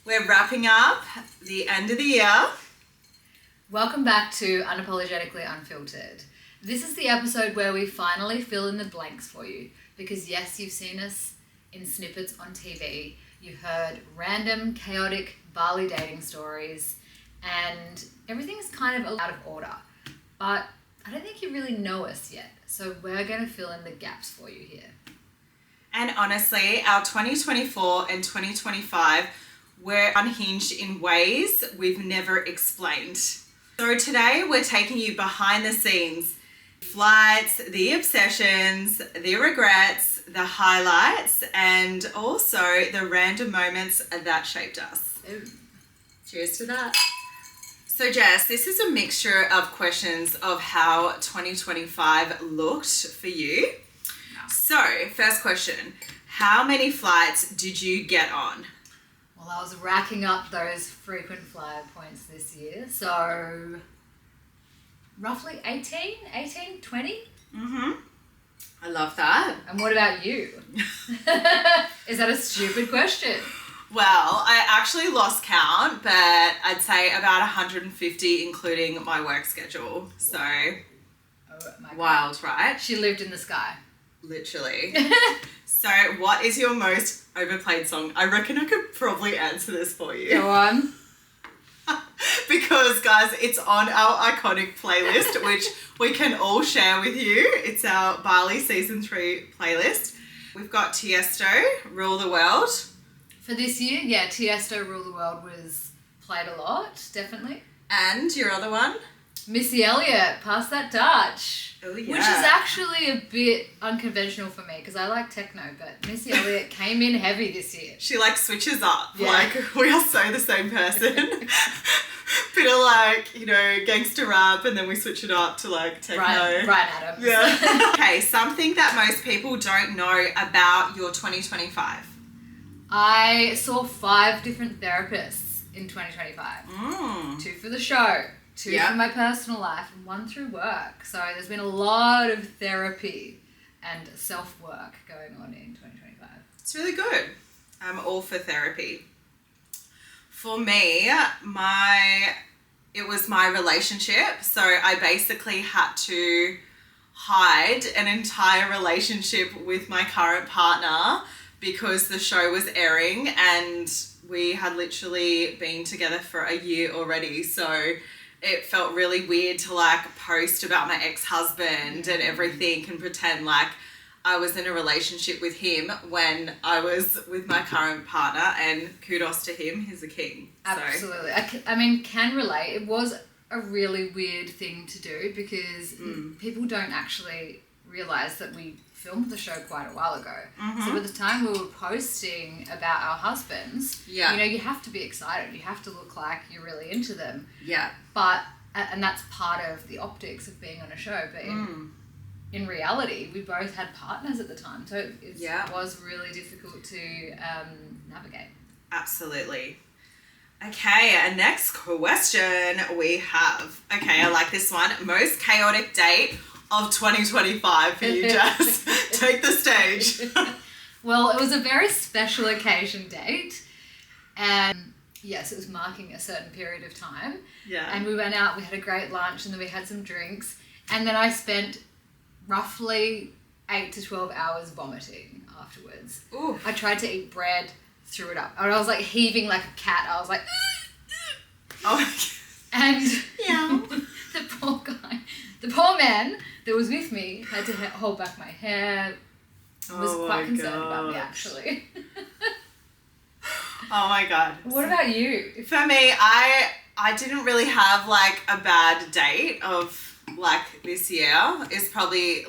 We're wrapping up the end of the year. Welcome back to Unapologetically Unfiltered. This is the episode where we finally fill in the blanks for you. Because yes, you've seen us in snippets on TV. You heard random, chaotic Bali dating stories. And everything's kind of out of order. But I don't think you really know us yet. So we're going to fill in the gaps for you here. And honestly, our 2024 and 2025 were unhinged in ways we've never explained. So today we're taking you behind the scenes. Flights, the obsessions, the regrets, the highlights, and also the random moments that shaped us. Ooh. Cheers to that. So Jess, this is a mixture of questions of how 2025 looked for you. So, first question, how many flights did you get on? Well, I was racking up those frequent flyer points this year, so roughly 18, 20? Mm-hmm. I love that. And what about you? Is that a stupid question? Well, I actually lost count, but I'd say about 150, including my work schedule. So, Oh my God. wild, right? She lived in the sky. Literally. So, what is your most overplayed song? I reckon I could probably answer this for you. Go on. Because, guys, it's on our iconic playlist, which we can all share with you. It's our Bali Season 3 playlist. We've got Tiesto, Rule the World. For this year, yeah, Tiesto Rule the World was played a lot, definitely. And your other one? Missy Elliott, Pass That Dutch. Oh, yeah. Which is actually a bit unconventional for me because I like techno, but Missy Elliott came in heavy this year. She switches up. Yeah. We are so the same person. Bit of gangster rap, and then we switch it up to techno. Brian Adams. Yeah. Okay, something that most people don't know about your 2025. I saw 5 different therapists in 2025. 2 for the show, 2 for my personal life, and 1 through work. So there's been a lot of therapy and self-work going on in 2025. It's really good. I'm all for therapy. For me, it was my relationship. So I basically had to hide an entire relationship with my current partner because the show was airing and we had literally been together for a year already. So it felt really weird to post about my ex-husband and everything and pretend I was in a relationship with him when I was with my current partner, and kudos to him, he's a king. Absolutely. I can relate. It was a really weird thing to do because people don't actually realise that we filmed the show quite a while ago. So by the time we were posting about our husbands, you have to be excited. You have to look like you're really into them. Yeah. And that's part of the optics of being on a show. But in reality, we both had partners at the time. So it was really difficult to navigate. Absolutely. Okay, and next question we have. Okay, I like this one. Most chaotic date of 2025 for you, Jess. Take the stage. Well, it was a very special occasion date. And yes, it was marking a certain period of time. Yeah. And we went out, we had a great lunch, and then we had some drinks. And then I spent roughly 8 to 12 hours vomiting afterwards. Ooh. I tried to eat bread, threw it up. And I was heaving like a cat. I was like, Oh. and Yeah. the poor man that was with me had to hold back my hair. Was quite concerned about me, actually. Oh my God. What about you? For me, I didn't really have a bad date of this year. It's probably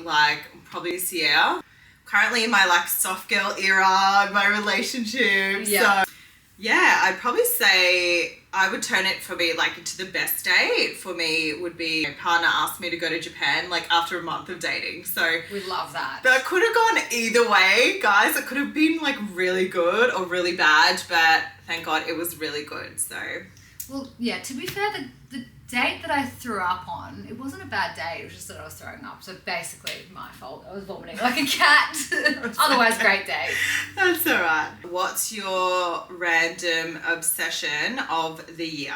this year. Currently in my soft girl era in my relationship. Yeah. So yeah, I'd probably say I would turn it for me into the best date for me would be my partner asked me to go to Japan after a month of dating. So We love that. that could have gone either way, guys. It could have been really good or really bad, but thank God it was really good. So Well, yeah, to be fair, the date that I threw up on, it wasn't a bad date, it was just that I was throwing up. So basically, my fault. I was vomiting like a cat. Otherwise, great date. That's all right. What's your random obsession of the year?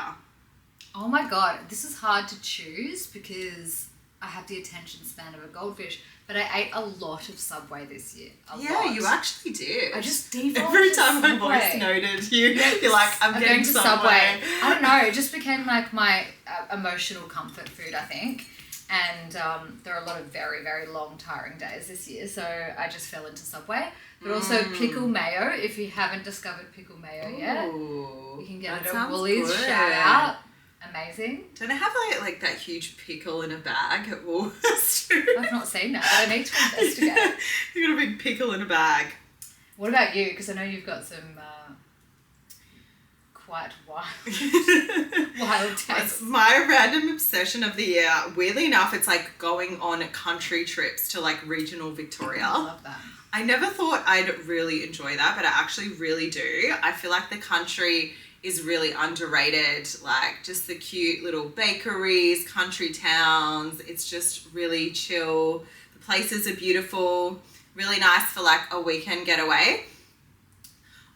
Oh my God, this is hard to choose because I have the attention span of a goldfish, but I ate a lot of Subway this year. A lot. You actually did. I just defaulted Every to time my Subway. voice noted you, you're like, I'm getting going to Subway. I don't know, it just became like my emotional comfort food, I think. And there are a lot of very, very long, tiring days this year, so I just fell into Subway. But also pickle mayo, if you haven't discovered pickle mayo yet, you can get it at Woolies. Good. Shout out. Amazing. Don't they have like that huge pickle in a bag at Woolworths? I've not seen that, but I need to investigate. You got a big pickle in a bag. What about you? Because I know you've got some quite wild tastes. My random obsession of the year, weirdly enough, it's like going on country trips to like regional Victoria. I love that. I never thought I'd really enjoy that, but I actually really do. I feel like the country is really underrated, like just the cute little bakeries, country towns. It's just really chill. The places are beautiful, really nice for like a weekend getaway.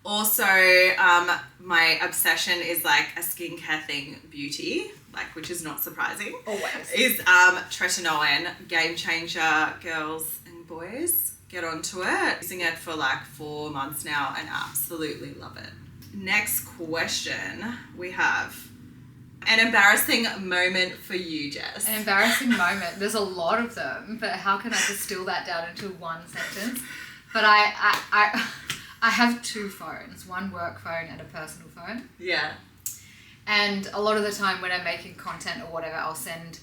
Also, my obsession is like a skincare thing, beauty, like, which is not surprising. Always. Is tretinoin, game changer, girls and boys. Get onto it. Using it for like 4 months now and absolutely love it. Next question we have. An embarrassing moment for you, Jess. An embarrassing moment. There's a lot of them, but how can I distill that down into one sentence? But I have 2 phones, one work phone and a personal phone. Yeah. And a lot of the time when I'm making content or whatever, I'll send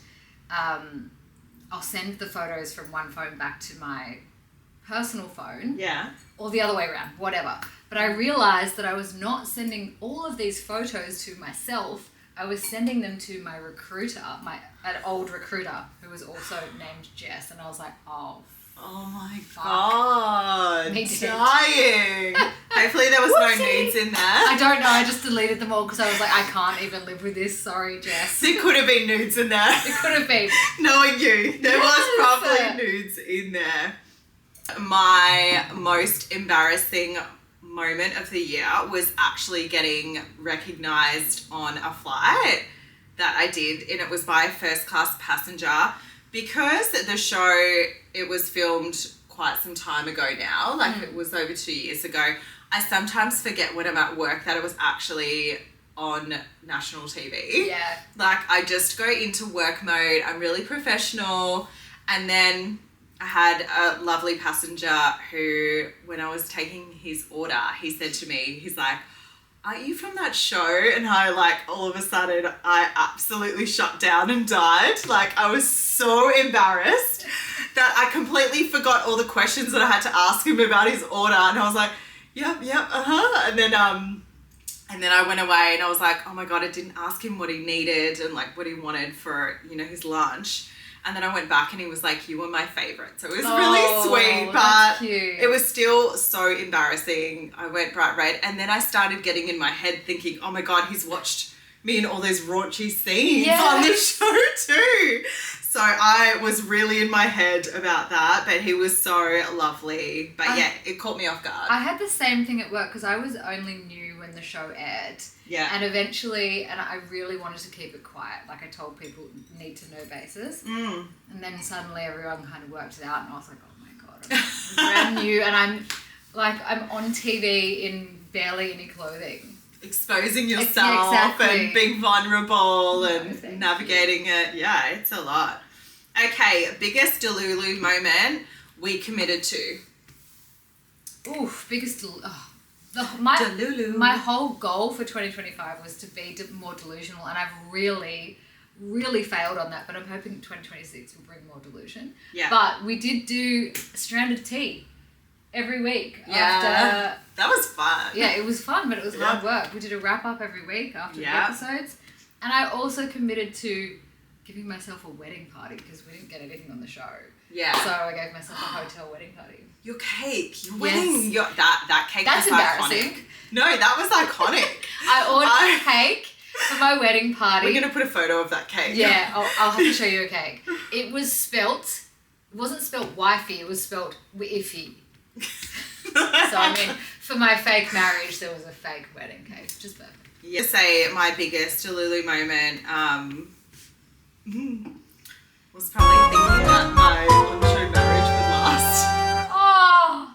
the photos from one phone back to my personal phone. Yeah. Or the other way around, whatever. But I realized that I was not sending all of these photos to myself. I was sending them to my recruiter, an old recruiter who was also named Jess. And I was like, oh my fuck. God. Me too. Dying. Hopefully there was no nudes in there. I don't know. I just deleted them all because I was like, I can't even live with this. Sorry, Jess. There could have been nudes in there. It could have been. Knowing you, there was probably nudes in there. My most embarrassing moment of the year was actually getting recognized on a flight that I did, and it was by a first class passenger. Because the show, it was filmed quite some time ago now, like it was over 2 years ago, I sometimes forget when I'm at work that it was actually on national TV. Yeah. Like, I just go into work mode, I'm really professional, and then I had a lovely passenger who, when I was taking his order, he said to me, he's like, aren't you from that show? And I, like, all of a sudden, I absolutely shut down and died. Like, I was so embarrassed that I completely forgot all the questions that I had to ask him about his order. And I was like, yep, uh-huh. And then I went away and I was like, oh my God, I didn't ask him what he needed and like what he wanted for, his lunch. And then I went back and he was like, you were my favorite. So it was really sweet, but cute. It was still so embarrassing. I went bright red. And then I started getting in my head thinking, oh my God, he's watched me in all those raunchy scenes on the show too. So I was really in my head about that, but he was so lovely. But yeah, it caught me off guard. I had the same thing at work because I was only new when the show aired. Yeah. And eventually, and I really wanted to keep it quiet. Like I told people, need to know basis. And then suddenly everyone kind of worked it out and I was like, oh my God, I'm brand new. And I'm on TV in barely any clothing. Exposing yourself and being vulnerable and navigating it. Yeah, it's a lot. Okay, biggest Delulu moment we committed to. Oof, biggest Delulu. My whole goal for 2025 was to be more delusional, and I've really, really failed on that, but I'm hoping 2026 will bring more delusion. Yeah. But we did do stranded tea every week. Yeah. That was fun. Yeah, it was fun, but it was hard work. We did a wrap-up every week after the episodes. And I also committed to giving myself a wedding party because we didn't get anything on the show. Yeah. So I gave myself a hotel wedding party. Your cake, your wedding, that cake That's was embarrassing. iconic. No, that was iconic. I ordered a cake For my wedding party. We're going to put a photo of that cake. Yeah, I'll have to show you a cake. It wasn't spelt wifey, it was spelt iffy. So, I mean, for my fake marriage, there was a fake wedding cake. Just perfect. Yeah. Say my biggest Delulu moment was probably thinking that my on-show marriage would last. Oh!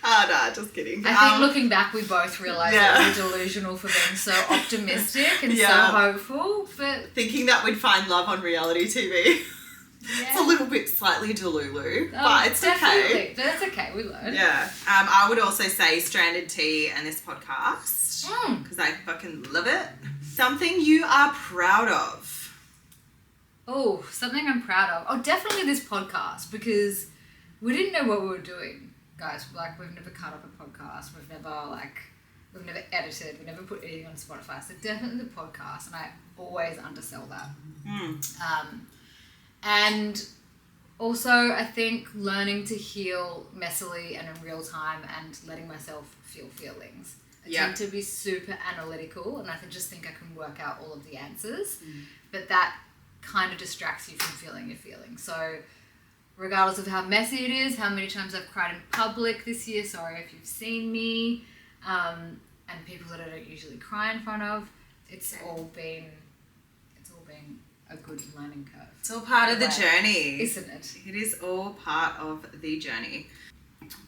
Nah, just kidding. I think looking back, we both realised that we were delusional for being so optimistic and so hopeful. But thinking that we'd find love on reality TV. It's a little bit slightly delulu, but it's okay. But it's okay, we learn. Yeah. I would also say Stranded Tea and this podcast because I fucking love it. Something you are proud of. Oh, something I'm proud of. Oh, definitely this podcast because we didn't know what we were doing, guys. Like, we've never cut up a podcast. We've never edited. We never put anything on Spotify. So definitely the podcast, and I always undersell that. And also, I think learning to heal messily and in real time and letting myself feel feelings. I tend to be super analytical and I just think I can work out all of the answers, but that kind of distracts you from feeling your feelings. So regardless of how messy it is, how many times I've cried in public this year, sorry if you've seen me, and people that I don't usually cry in front of, it's all been a good learning curve. It's all part of the journey. Isn't it? It is all part of the journey.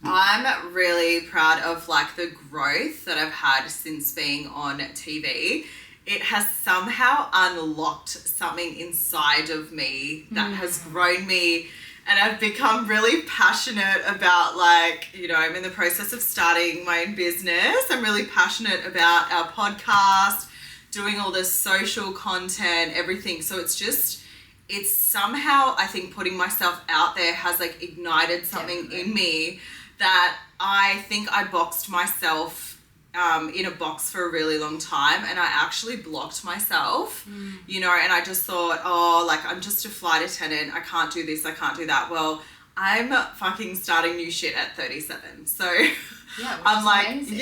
I'm really proud of like the growth that I've had since being on TV. It has somehow unlocked something inside of me that has grown me, and I've become really passionate about, like, you know, I'm in the process of starting my own business. I'm really passionate about our podcast, doing all this social content, everything. So it's somehow, I think, putting myself out there has like ignited something in me that I think I boxed myself in a box for a really long time, and I actually blocked myself, you know, and I just thought, oh, like, I'm just a flight attendant. I can't do this. I can't do that. Well, I'm fucking starting new shit at 37. So I'm like, amazing.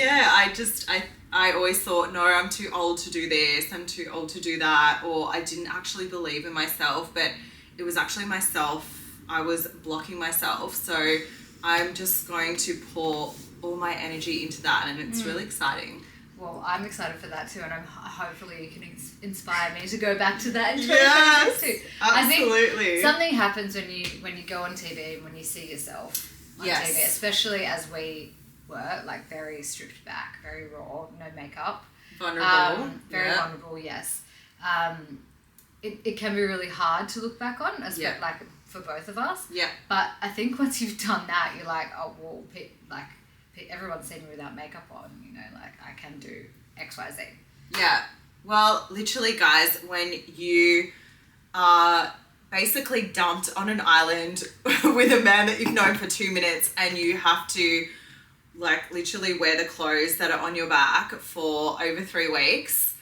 I always thought, no, I'm too old to do this. I'm too old to do that. Or I didn't actually believe in myself, but it was actually myself. I was blocking myself. So I'm just going to pour all my energy into that, and it's really exciting. Well, I'm excited for that too, and hopefully you can inspire me to go back to that in 2022 too. Absolutely. I think something happens when you go on TV and when you see yourself on TV, especially as we were, like, very stripped back, very raw, no makeup. Vulnerable. Very vulnerable, yes. It can be really hard to look back on, especially like for both of us. Yeah. But I think once you've done that, you're like, oh, well, everyone's seen me without makeup on, you know, like, I can do X, Y, Z. Yeah. Well, literally, guys, when you are basically dumped on an island with a man that you've known for 2 minutes and you have to, like, literally wear the clothes that are on your back for over 3 weeks.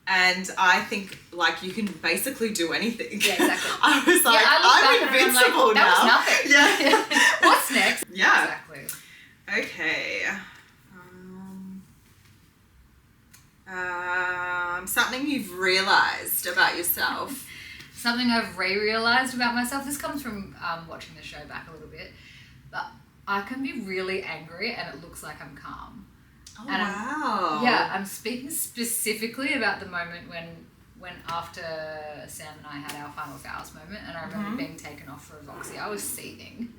And I think, like, you can basically do anything. Yeah, exactly. I was like, I'm invincible now. That was nothing. Yeah. What's next? Yeah. Exactly. Okay. Something you've realised about yourself. Something I've realised about myself. This comes from watching the show back a little bit. But I can be really angry and it looks like I'm calm. Oh, and wow. I'm speaking specifically about the moment when after Sam and I had our final vows moment, and I remember being taken off for Voxy. I was seething.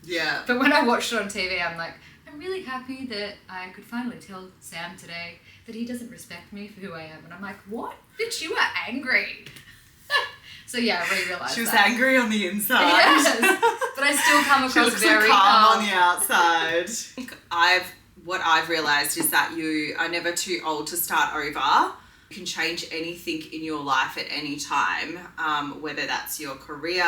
Yeah. But when I watched it on TV, I'm like, I'm really happy that I could finally tell Sam today that he doesn't respect me for who I am. And I'm like, what? Bitch, you are angry. So yeah, I realised she was angry on the inside. Yes. But I still come across very calm on the outside. What I've realised is that you are never too old to start over. You can change anything in your life at any time, whether that's your career,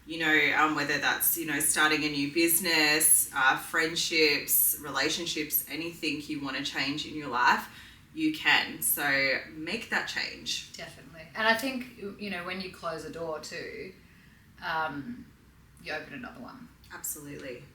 you know, whether that's, you know, starting a new business, friendships, relationships, anything you want to change in your life, you can. So make that change. Definitely. And I think, you know, when you close a door too, you open another one. Absolutely.